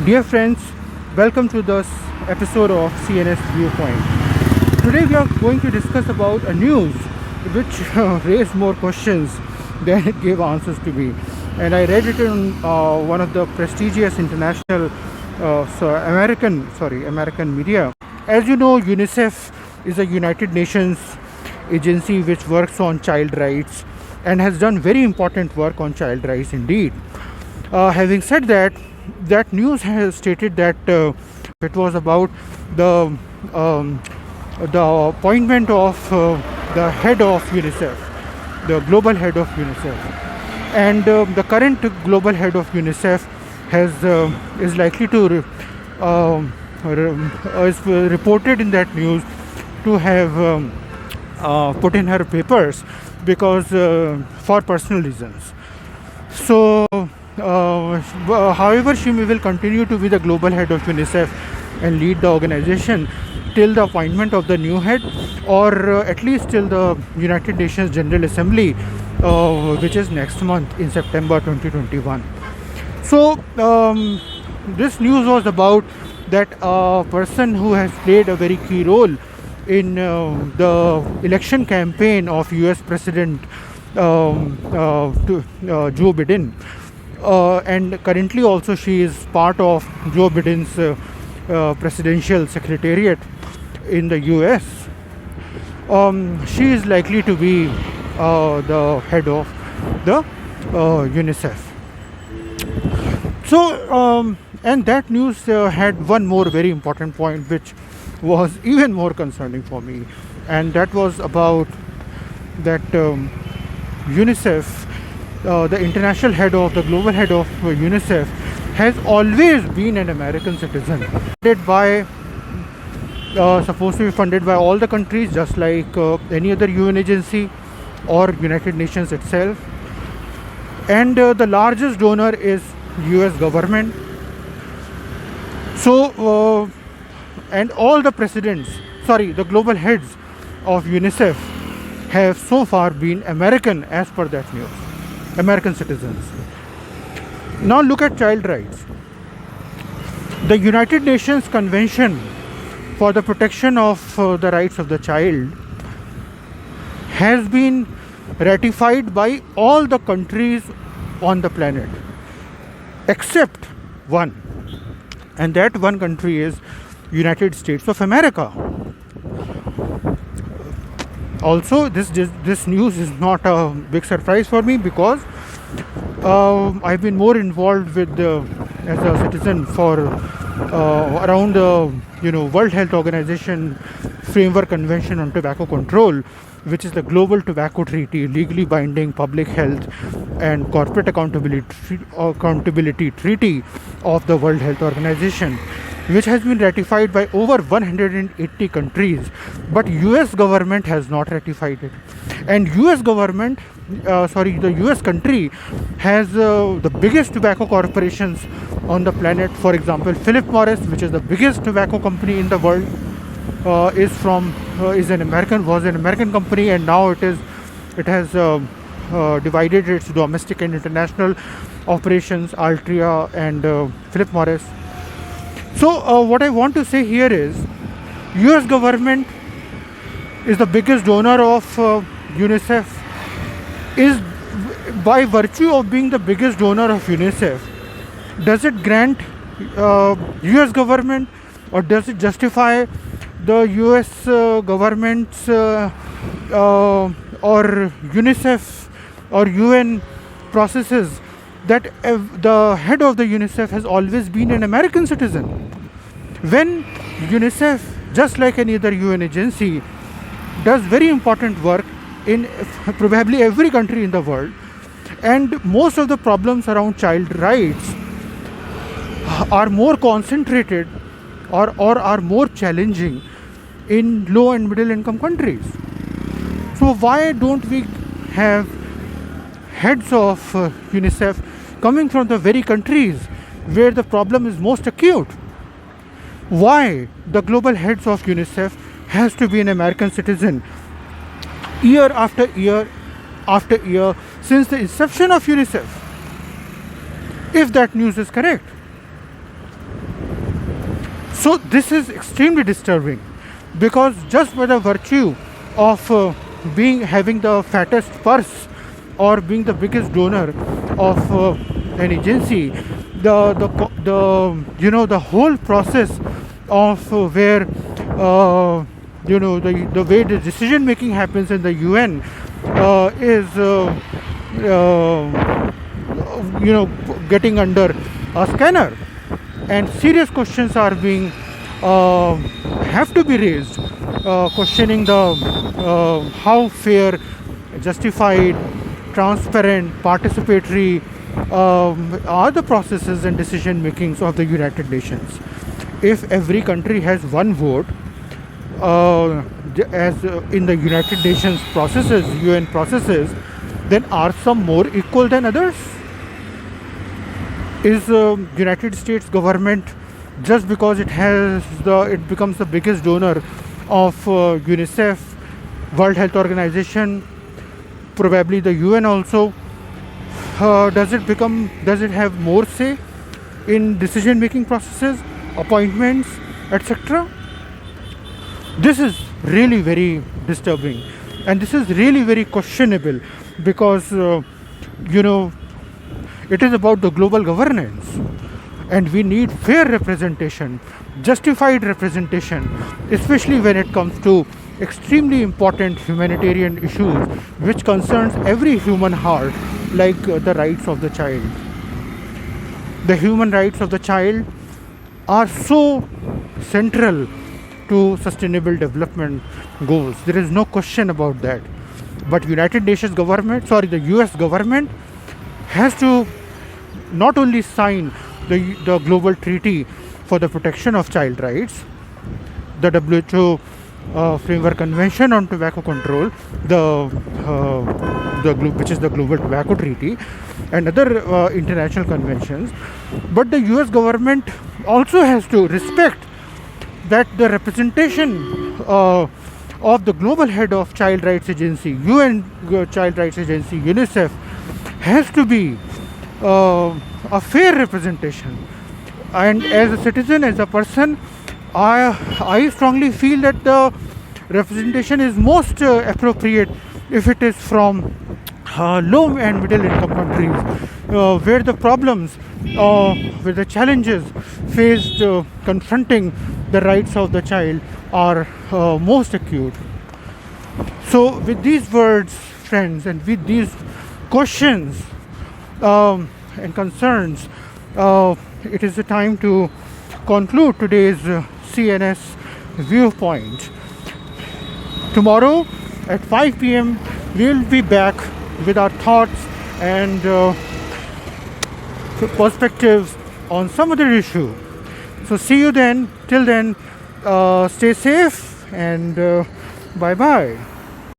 Dear friends, welcome to this episode of CNS Viewpoint. Today we are going to discuss about a news which raised more questions than it gave answers to me. And I read it in one of the prestigious international American media. As you know, UNICEF is a United Nations agency which works on child rights and has done very important work on child rights indeed. Having said that, that news has stated that it was about the appointment of the head of UNICEF, the global head of UNICEF, and the current global head of UNICEF is likely to is reported in that news to have put in her papers because for personal reasons. So, however, she will continue to be the global head of UNICEF and lead the organization till the appointment of the new head, or at least till the United Nations General Assembly, which is next month in September 2021. So, this news was about that a person who has played a very key role in the election campaign of US President Joe Biden, and currently also she is part of Joe Biden's presidential secretariat in the US. She is likely to be the head of the UNICEF. So, and that news had one more very important point which was even more concerning for me, and that was about that UNICEF, the international head of the global head of UNICEF, has always been an American citizen, supposed to be funded by all the countries, just like any other UN agency or United Nations itself. And the largest donor is US government. So, and all the the global heads of UNICEF have so far been American as per that news, American citizens. Now look at child rights. The United Nations Convention for the Protection of the Rights of the Child has been ratified by all the countries on the planet except one, and that one country is United States of America. Also, this news is not a big surprise for me because I've been more involved with as a citizen for around the World Health Organization Framework Convention on Tobacco Control, which is the Global Tobacco Treaty, legally binding public health and corporate accountability treaty of the World Health Organization, which has been ratified by over 180 countries, but US government has not ratified it. And the US country has the biggest tobacco corporations on the planet. For example, Philip Morris, which is the biggest tobacco company in the world, was an American company, and now it has divided its domestic and international operations, Altria and Philip Morris. So what I want to say here is US government is the biggest donor of UNICEF. Is by virtue of being the biggest donor of UNICEF, does it grant US government, or does it justify the US government's or UNICEF or UN processes that the head of the UNICEF has always been an American citizen, when UNICEF, just like any other UN agency, does very important work in probably every country in the world, and most of the problems around child rights are more concentrated or are more challenging in low and middle income countries. So why don't we have heads of UNICEF coming from the very countries where the problem is most acute? Why the global heads of UNICEF has to be an American citizen year after year after year since the inception of UNICEF, if that news is correct? So this is extremely disturbing, because just by the virtue of being having the fattest purse or being the biggest donor of an agency, the whole process of where the way the decision making happens in the UN is getting under a scanner, and serious questions are being have to be raised, questioning the how fair, justified, transparent, participatory are the processes and decision makings of the United Nations. If every country has one vote, as in the United Nations processes, UN processes, then are some more equal than others? Is United States government, just because it becomes the biggest donor of UNICEF, World Health Organization, probably the UN also, does it have more say in decision making processes, appointments, etc.? This is really very disturbing, and this is really very questionable, because it is about the global governance, and we need fair representation, justified representation, especially when it comes to extremely important humanitarian issues which concerns every human heart, like the rights of the child. The human rights of the child are so central to sustainable development goals. There is no question about that. But United Nations government, the US government, has to not only sign the global treaty for the protection of child rights, the WHO Framework Convention on Tobacco Control, which is the Global Tobacco Treaty, and other international conventions, but the US government also has to respect that the representation of the global head of Child Rights Agency, UN Child Rights Agency, UNICEF, has to be a fair representation. And as a citizen, as a person, I strongly feel that the representation is most appropriate if it is from low and middle income countries, where the problems, where the challenges faced confronting the rights of the child are most acute. So with these words, friends, and with these questions and concerns, it is the time to conclude today's CNS Viewpoint. Tomorrow at 5 p.m. we'll be back with our thoughts and perspectives on some other issue. So see you then. Till then, stay safe and bye bye.